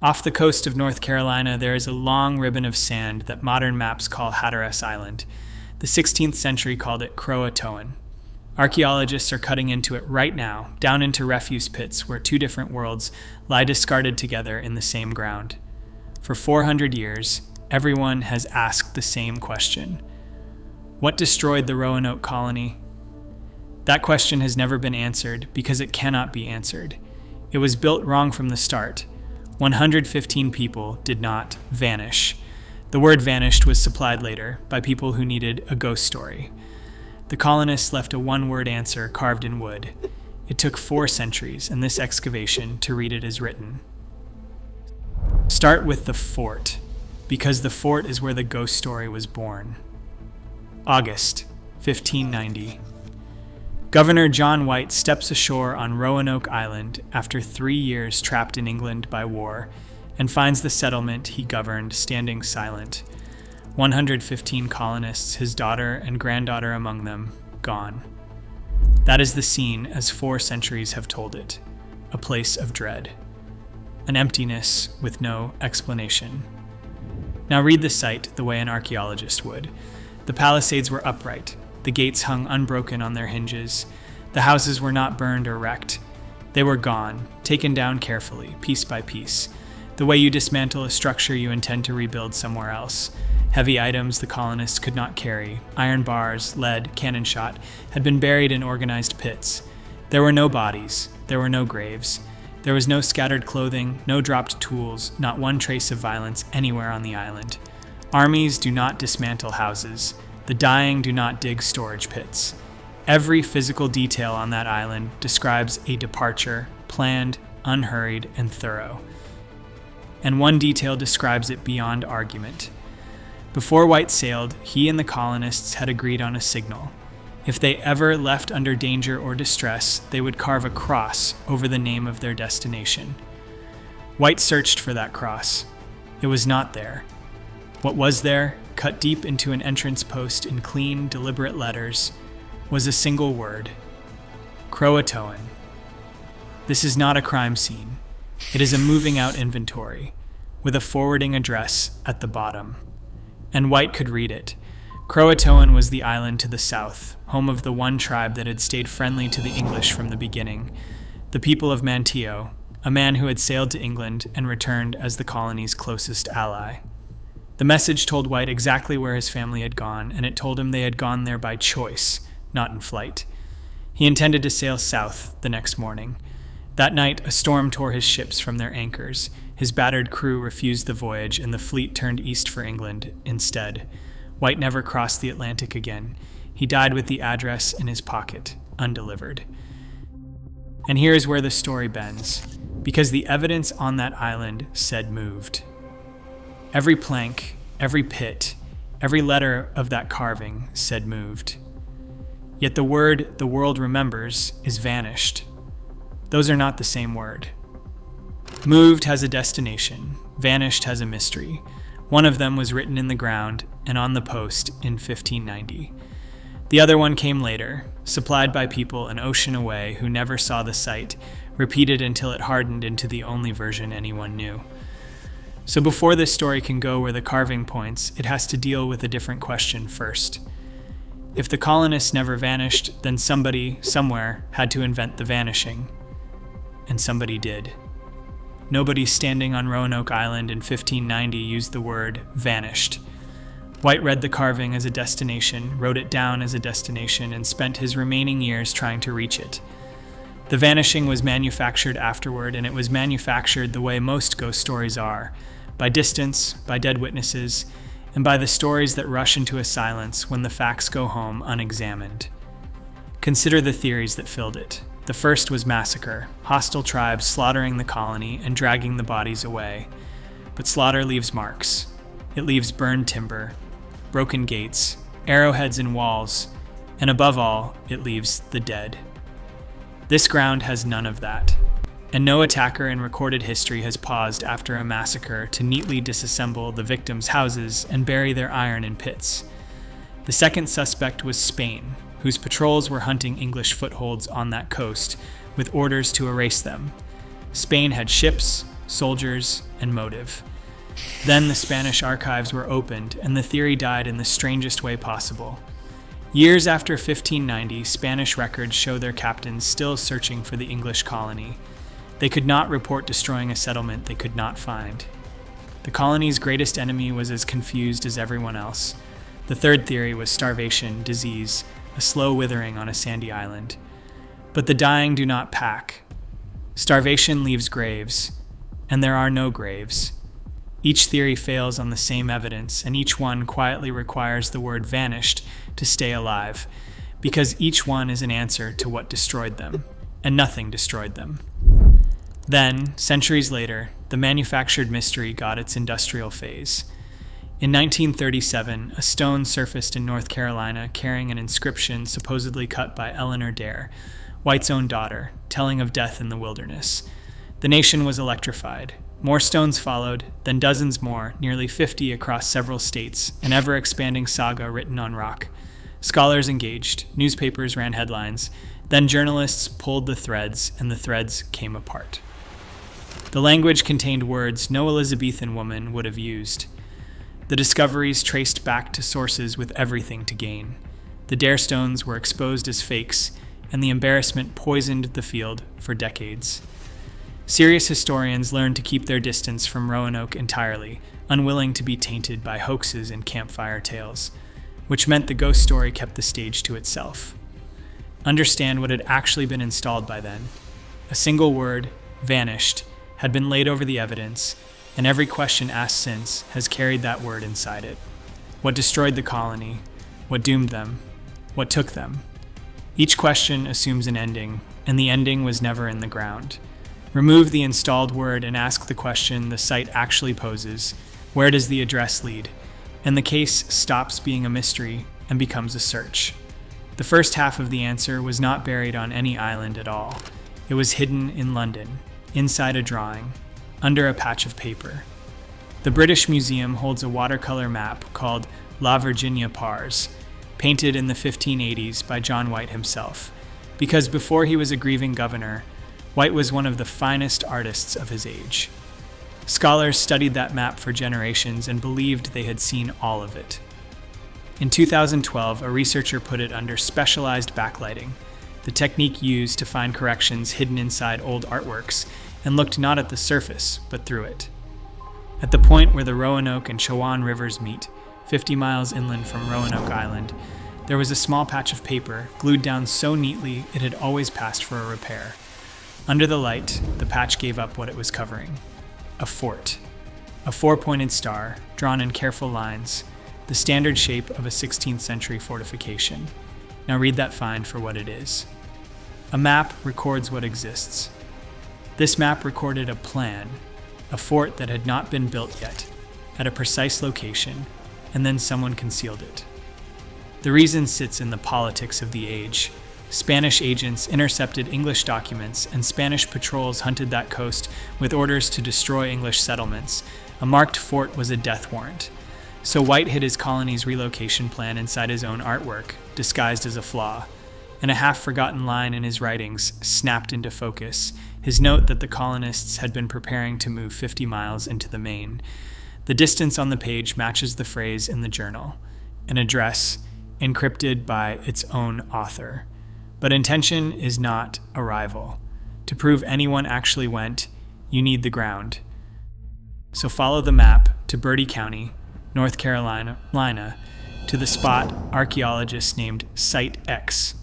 Off the coast of North Carolina, there is a long ribbon of sand that modern maps call Hatteras Island. The 16th century called it Croatoan. Archaeologists are cutting into it right now, down into refuse pits where two different worlds lie discarded together in the same ground. For 400 years, everyone has asked the same question. What destroyed the Roanoke colony? That question has never been answered because it cannot be answered. It was built wrong from the start. 115 people did not vanish. The word vanished was supplied later by people who needed a ghost story. The colonists left a one-word answer carved in wood. It took 4 centuries and this excavation to read it as written. Start with the fort, because the fort is where the ghost story was born. August, 1590. Governor John White steps ashore on Roanoke Island after 3 years trapped in England by war and finds the settlement he governed standing silent. 115 colonists, his daughter and granddaughter among them, gone. That is the scene as 4 centuries have told it, a place of dread, an emptiness with no explanation. Now read the site the way an archaeologist would. The palisades were upright. The gates hung unbroken on their hinges. The houses were not burned or wrecked. They were gone, taken down carefully, piece by piece, the way you dismantle a structure you intend to rebuild somewhere else. Heavy items the colonists could not carry, iron bars, lead, cannon shot, had been buried in organized pits. There were no bodies. There were no graves. There was no scattered clothing, no dropped tools, not one trace of violence anywhere on the island. Armies do not dismantle houses. The dying do not dig storage pits. Every physical detail on that island describes a departure, planned, unhurried, and thorough. And one detail describes it beyond argument. Before White sailed, he and the colonists had agreed on a signal. If they ever left under danger or distress, they would carve a cross over the name of their destination. White searched for that cross. It was not there. What was there, cut deep into an entrance post in clean, deliberate letters, was a single word: Croatoan. This is not a crime scene. It is a moving out inventory, with a forwarding address at the bottom. And White could read it. Croatoan was the island to the south, home of the one tribe that had stayed friendly to the English from the beginning, the people of Manteo, a man who had sailed to England and returned as the colony's closest ally. The message told White exactly where his family had gone, and it told him they had gone there by choice, not in flight. He intended to sail south the next morning. That night, a storm tore his ships from their anchors. His battered crew refused the voyage, and the fleet turned east for England instead. White never crossed the Atlantic again. He died with the address in his pocket, undelivered. And here is where the story bends, because the evidence on that island said moved. Every plank, every pit, every letter of that carving said moved. Yet the word the world remembers is vanished. Those are not the same word. Moved has a destination, vanished has a mystery. One of them was written in the ground and on the post in 1590. The other one came later, supplied by people an ocean away who never saw the site, repeated until it hardened into the only version anyone knew. So before this story can go where the carving points, it has to deal with a different question first. If the colonists never vanished, then somebody, somewhere, had to invent the vanishing. And somebody did. Nobody standing on Roanoke Island in 1590 used the word vanished. White read the carving as a destination, wrote it down as a destination, and spent his remaining years trying to reach it. The vanishing was manufactured afterward, and it was manufactured the way most ghost stories are, by distance, by dead witnesses, and by the stories that rush into a silence when the facts go home unexamined. Consider the theories that filled it. The first was massacre, hostile tribes slaughtering the colony and dragging the bodies away. But slaughter leaves marks. It leaves burned timber, broken gates, arrowheads in walls, and above all, it leaves the dead. This ground has none of that. And no attacker in recorded history has paused after a massacre to neatly disassemble the victims' houses and bury their iron in pits. The second suspect was Spain, whose patrols were hunting English footholds on that coast with orders to erase them. Spain had ships, soldiers, and motive. Then the Spanish archives were opened, and the theory died in the strangest way possible. Years after 1590, Spanish records show their captains still searching for the English colony. They could not report destroying a settlement they could not find. The colony's greatest enemy was as confused as everyone else. The third theory was starvation, disease, a slow withering on a sandy island. But the dying do not pack. Starvation leaves graves, and there are no graves. Each theory fails on the same evidence, and each one quietly requires the word vanished to stay alive, because each one is an answer to what destroyed them, and nothing destroyed them. Then, centuries later, the manufactured mystery got its industrial phase. In 1937, a stone surfaced in North Carolina carrying an inscription supposedly cut by Eleanor Dare, White's own daughter, telling of death in the wilderness. The nation was electrified. More stones followed, then dozens more, nearly 50 across several states, an ever-expanding saga written on rock. Scholars engaged, newspapers ran headlines, then journalists pulled the threads, and the threads came apart. The language contained words no Elizabethan woman would have used. The discoveries traced back to sources with everything to gain. The Dare stones were exposed as fakes, and the embarrassment poisoned the field for decades. Serious historians learned to keep their distance from Roanoke entirely, unwilling to be tainted by hoaxes and campfire tales, which meant the ghost story kept the stage to itself. Understand what had actually been installed by then. A single word, vanished, had been laid over the evidence, and every question asked since has carried that word inside it. What destroyed the colony? What doomed them? What took them? Each question assumes an ending, and the ending was never in the ground. Remove the installed word and ask the question the site actually poses: where does the address lead? And the case stops being a mystery and becomes a search. The first half of the answer was not buried on any island at all. It was hidden in London, inside a drawing, under a patch of paper. The British Museum holds a watercolor map called La Virginia Pars, painted in the 1580s by John White himself, because before he was a grieving governor, White was one of the finest artists of his age. Scholars studied that map for generations and believed they had seen all of it. In 2012, a researcher put it under specialized backlighting, the technique used to find corrections hidden inside old artworks, and looked not at the surface, but through it. At the point where the Roanoke and Croatoan rivers meet, 50 miles inland from Roanoke Island, there was a small patch of paper glued down so neatly it had always passed for a repair. Under the light, the patch gave up what it was covering. A fort. A four-pointed star, drawn in careful lines, the standard shape of a 16th century fortification. Now read that find for what it is. A map records what exists. This map recorded a plan, a fort that had not been built yet, at a precise location, and then someone concealed it. The reason sits in the politics of the age. Spanish agents intercepted English documents, and Spanish patrols hunted that coast with orders to destroy English settlements. A marked fort was a death warrant. So White hid his colony's relocation plan inside his own artwork, disguised as a flaw. And a half-forgotten line in his writings snapped into focus, his note that the colonists had been preparing to move 50 miles into the Maine. The distance on the page matches the phrase in the journal, an address encrypted by its own author. But intention is not arrival. To prove anyone actually went, you need the ground. So follow the map to Bertie County, North Carolina, to the spot archaeologists named Site X.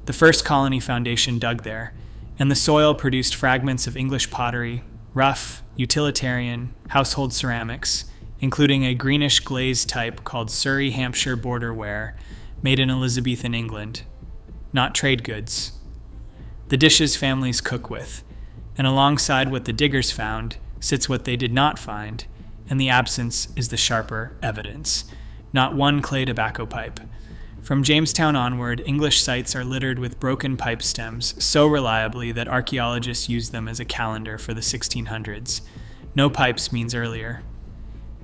The first colony foundation dug there, and the soil produced fragments of English pottery, rough, utilitarian, household ceramics, including a greenish glazed type called Surrey Hampshire border ware, made in Elizabethan England. Not trade goods. The dishes families cook with, and alongside what the diggers found sits what they did not find, and the absence is the sharper evidence. Not one clay tobacco pipe. From Jamestown onward, English sites are littered with broken pipe stems so reliably that archaeologists use them as a calendar for the 1600s. No pipes means earlier.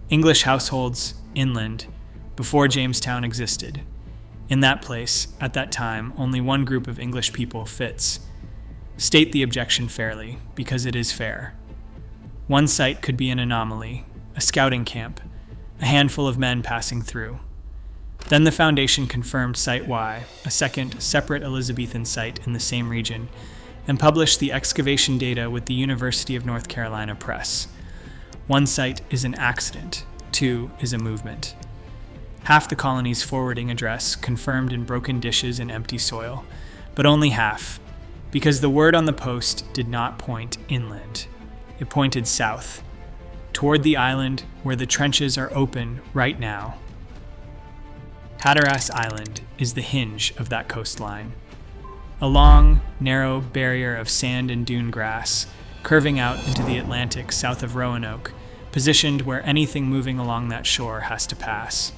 English households, inland, before Jamestown existed. In that place, at that time, only one group of English people fits. State the objection fairly, because it is fair. One site could be an anomaly, a scouting camp, a handful of men passing through. Then the Foundation confirmed Site Y, a second, separate Elizabethan site in the same region, and published the excavation data with the University of North Carolina Press. One site is an accident, two is a movement. Half the colony's forwarding address confirmed in broken dishes and empty soil, but only half, because the word on the post did not point inland. It pointed south, toward the island where the trenches are open right now. Hatteras Island is the hinge of that coastline. A long, narrow barrier of sand and dune grass, curving out into the Atlantic south of Roanoke, positioned where anything moving along that shore has to pass.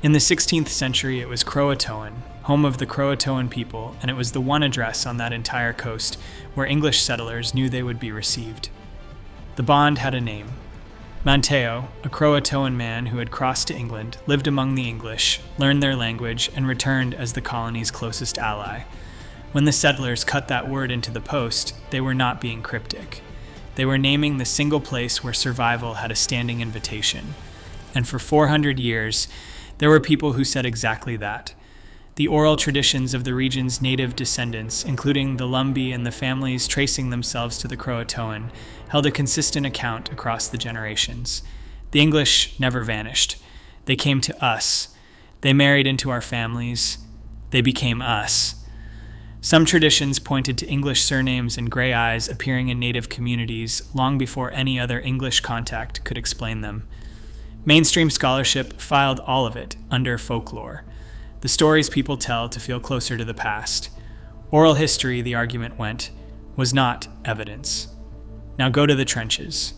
In the 16th century, it was Croatoan, home of the Croatoan people, and it was the one address on that entire coast where English settlers knew they would be received. The bond had a name. Manteo, a Croatoan man who had crossed to England, lived among the English, learned their language, and returned as the colony's closest ally. When the settlers cut that word into the post, they were not being cryptic. They were naming the single place where survival had a standing invitation. And for 400 years, there were people who said exactly that. The oral traditions of the region's native descendants, including the Lumbee and the families tracing themselves to the Croatoan, held a consistent account across the generations. The English never vanished. They came to us. They married into our families. They became us. Some traditions pointed to English surnames and gray eyes appearing in native communities long before any other English contact could explain them. Mainstream scholarship filed all of it under folklore, the stories people tell to feel closer to the past. Oral history, the argument went, was not evidence. Now go to the trenches.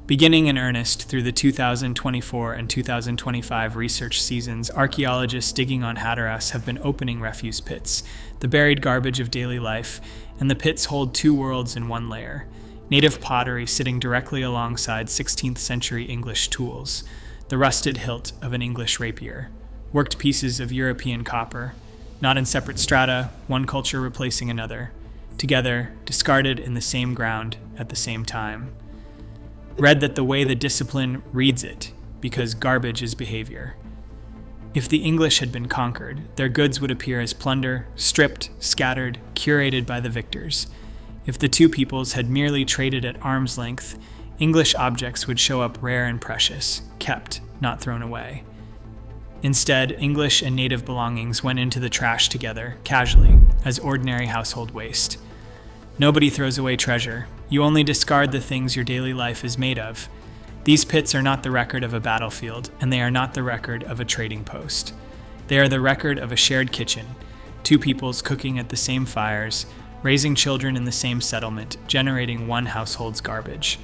Beginning in earnest through the 2024 and 2025 research seasons, archaeologists digging on Hatteras have been opening refuse pits, the buried garbage of daily life, and the pits hold two worlds in one layer. Native pottery sitting directly alongside 16th century English tools, the rusted hilt of an English rapier, worked pieces of European copper, not in separate strata, one culture replacing another, together, discarded in the same ground at the same time. Read that the way the discipline reads it, because garbage is behavior. If the English had been conquered, their goods would appear as plunder, stripped, scattered, curated by the victors. If the two peoples had merely traded at arm's length, English objects would show up rare and precious, kept, not thrown away. Instead, English and native belongings went into the trash together, casually, as ordinary household waste. Nobody throws away treasure. You only discard the things your daily life is made of. These pits are not the record of a battlefield, and they are not the record of a trading post. They are the record of a shared kitchen, two peoples cooking at the same fires, raising children in the same settlement, generating one household's garbage.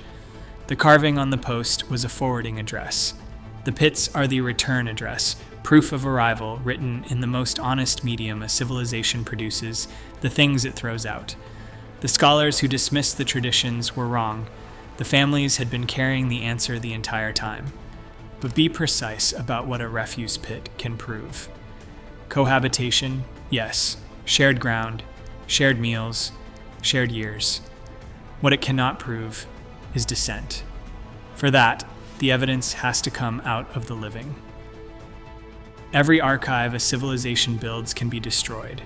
The carving on the post was a forwarding address. The pits are the return address, proof of arrival written in the most honest medium a civilization produces, the things it throws out. The scholars who dismissed the traditions were wrong. The families had been carrying the answer the entire time. But be precise about what a refuse pit can prove. Cohabitation, yes. Shared ground, shared meals, shared years. What it cannot prove is descent. For that, the evidence has to come out of the living. Every archive a civilization builds can be destroyed.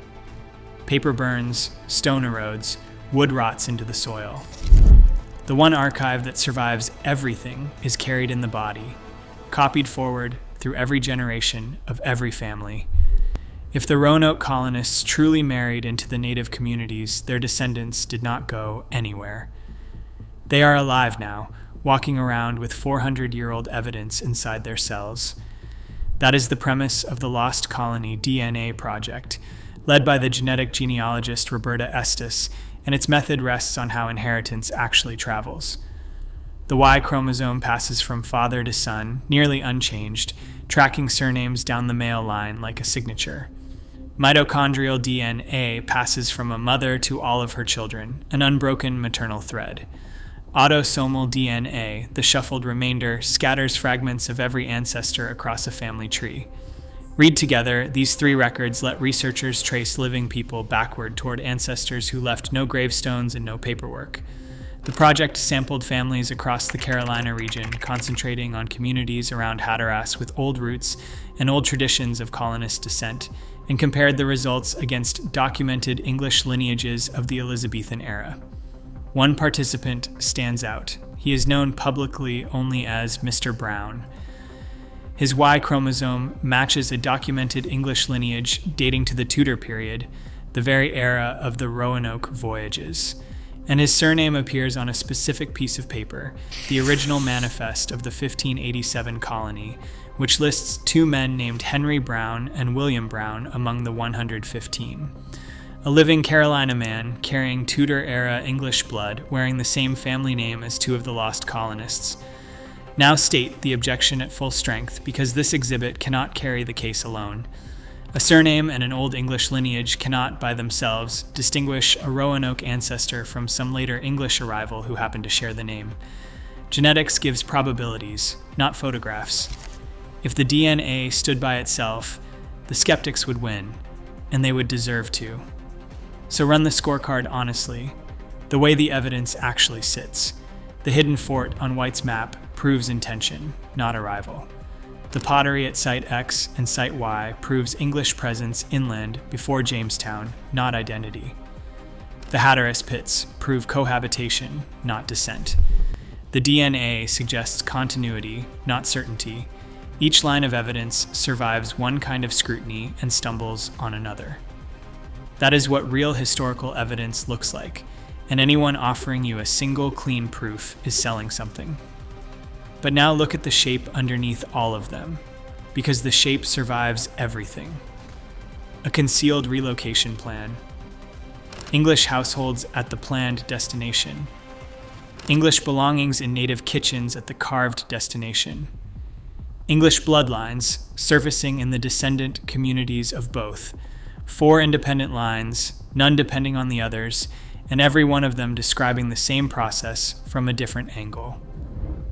Paper burns, stone erodes, wood rots into the soil. The one archive that survives everything is carried in the body, copied forward through every generation of every family. If the Roanoke colonists truly married into the native communities, their descendants did not go anywhere. They are alive now, walking around with 400-year-old evidence inside their cells. That is the premise of the Lost Colony DNA project, led by the genetic genealogist Roberta Estes, and its method rests on how inheritance actually travels. The Y chromosome passes from father to son, nearly unchanged, tracking surnames down the male line like a signature. Mitochondrial DNA passes from a mother to all of her children, an unbroken maternal thread. Autosomal DNA, the shuffled remainder, scatters fragments of every ancestor across a family tree. Read together, these three records let researchers trace living people backward toward ancestors who left no gravestones and no paperwork. The project sampled families across the Carolina region, concentrating on communities around Hatteras with old roots and old traditions of colonist descent, and compared the results against documented English lineages of the Elizabethan era. One participant stands out. He is known publicly only as Mr. Brown. His Y chromosome matches a documented English lineage dating to the Tudor period, the very era of the Roanoke voyages. And his surname appears on a specific piece of paper, the original manifest of the 1587 colony, which lists two men named Henry Brown and William Brown among the 115. A living Carolina man carrying Tudor-era English blood, wearing the same family name as two of the lost colonists. Now state the objection at full strength, because this exhibit cannot carry the case alone. A surname and an Old English lineage cannot, by themselves, distinguish a Roanoke ancestor from some later English arrival who happened to share the name. Genetics gives probabilities, not photographs. If the DNA stood by itself, the skeptics would win, and they would deserve to. So run the scorecard honestly, the way the evidence actually sits. The hidden fort on White's map proves intention, not arrival. The pottery at Site X and Site Y proves English presence inland before Jamestown, not identity. The Hatteras pits prove cohabitation, not descent. The DNA suggests continuity, not certainty. Each line of evidence survives one kind of scrutiny and stumbles on another. That is what real historical evidence looks like, and anyone offering you a single clean proof is selling something. But now look at the shape underneath all of them, because the shape survives everything. A concealed relocation plan. English households at the planned destination. English belongings in native kitchens at the carved destination. English bloodlines surfacing in the descendant communities of both. 4 independent lines, none depending on the others, and every one of them describing the same process from a different angle.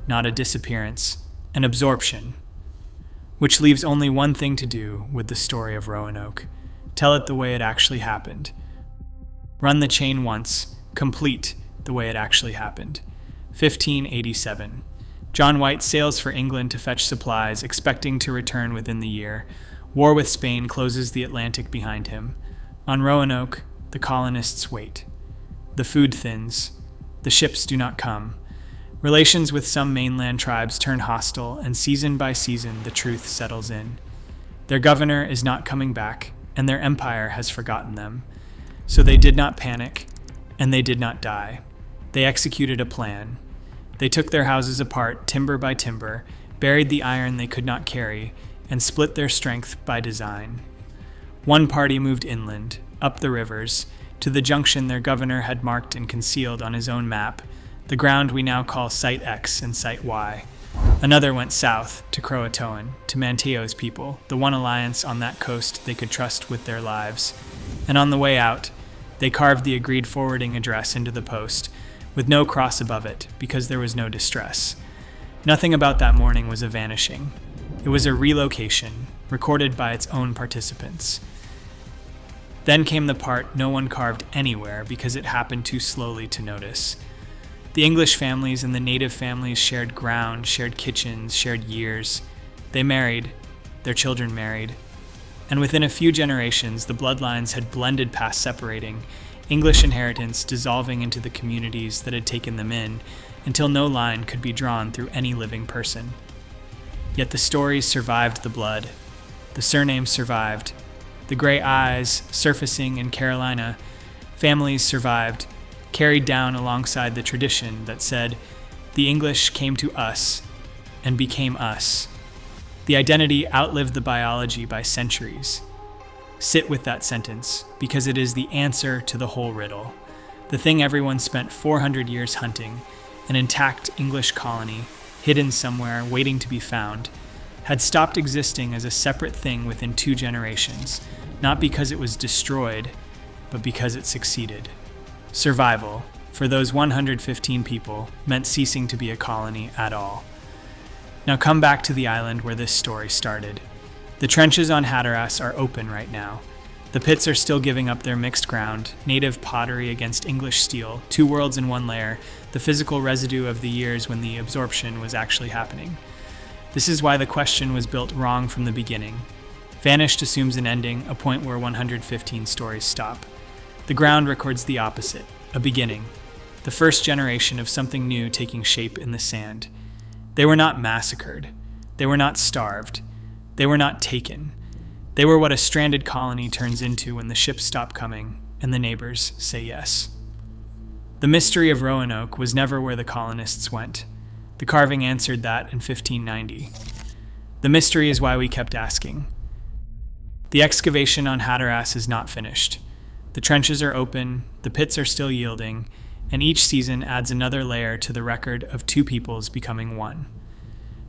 Not a disappearance, an absorption. Which leaves only one thing to do with the story of Roanoke. Tell it the way it actually happened. Run the chain once, complete the way it actually happened. 1587. John White sails for England to fetch supplies, expecting to return within the year. War with Spain closes the Atlantic behind him. On Roanoke, the colonists wait. The food thins. The ships do not come. Relations with some mainland tribes turn hostile, and season by season the truth settles in. Their governor is not coming back, and their empire has forgotten them. So they did not panic, and they did not die. They executed a plan. They took their houses apart, timber by timber, buried the iron they could not carry, and split their strength by design. One party moved inland, up the rivers, to the junction their governor had marked and concealed on his own map, the ground we now call Site X and Site Y. Another went south, to Croatoan, to Manteo's people, the one alliance on that coast they could trust with their lives. And on the way out, they carved the agreed forwarding address into the post, with no cross above it, because there was no distress. Nothing about that morning was a vanishing. It was a relocation, recorded by its own participants. Then came the part no one carved anywhere because it happened too slowly to notice. The English families and the native families shared ground, shared kitchens, shared years. They married, their children married. And within a few generations, the bloodlines had blended past separating, English inheritance dissolving into the communities that had taken them in, until no line could be drawn through any living person. Yet the stories survived the blood. The surnames survived. The gray eyes surfacing in Carolina. Families survived, carried down alongside the tradition that said, the English came to us and became us. The identity outlived the biology by centuries. Sit with that sentence, because it is the answer to the whole riddle. The thing everyone spent 400 years hunting, an intact English colony, hidden somewhere, waiting to be found, had stopped existing as a separate thing within 2 generations, not because it was destroyed, but because it succeeded. Survival, for those 115 people, meant ceasing to be a colony at all. Now come back to the island where this story started. The trenches on Hatteras are open right now. The pits are still giving up their mixed ground, native pottery against English steel, two worlds in one layer, the physical residue of the years when the absorption was actually happening. This is why the question was built wrong from the beginning. Vanished assumes an ending, a point where 115 stories stop. The ground records the opposite, a beginning, the first generation of something new taking shape in the sand. They were not massacred. They were not starved. They were not taken. They were what a stranded colony turns into when the ships stop coming and the neighbors say yes. The mystery of Roanoke was never where the colonists went. The carving answered that in 1590. The mystery is why we kept asking. The excavation on Hatteras is not finished. The trenches are open, the pits are still yielding, and each season adds another layer to the record of two peoples becoming one.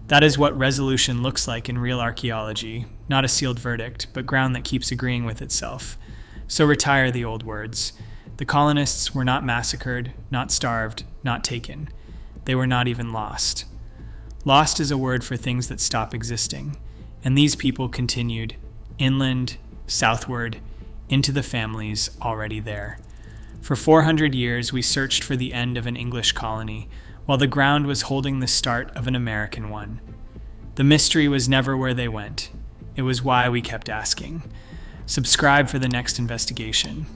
That is what resolution looks like in real archaeology, not a sealed verdict, but ground that keeps agreeing with itself. So retire the old words. The colonists were not massacred, not starved, not taken. They were not even lost. Lost is a word for things that stop existing, and these people continued, inland, southward, into the families already there. For 400 years, we searched for the end of an English colony, while the ground was holding the start of an American one. The mystery was never where they went. It was why we kept asking. Subscribe for the next investigation.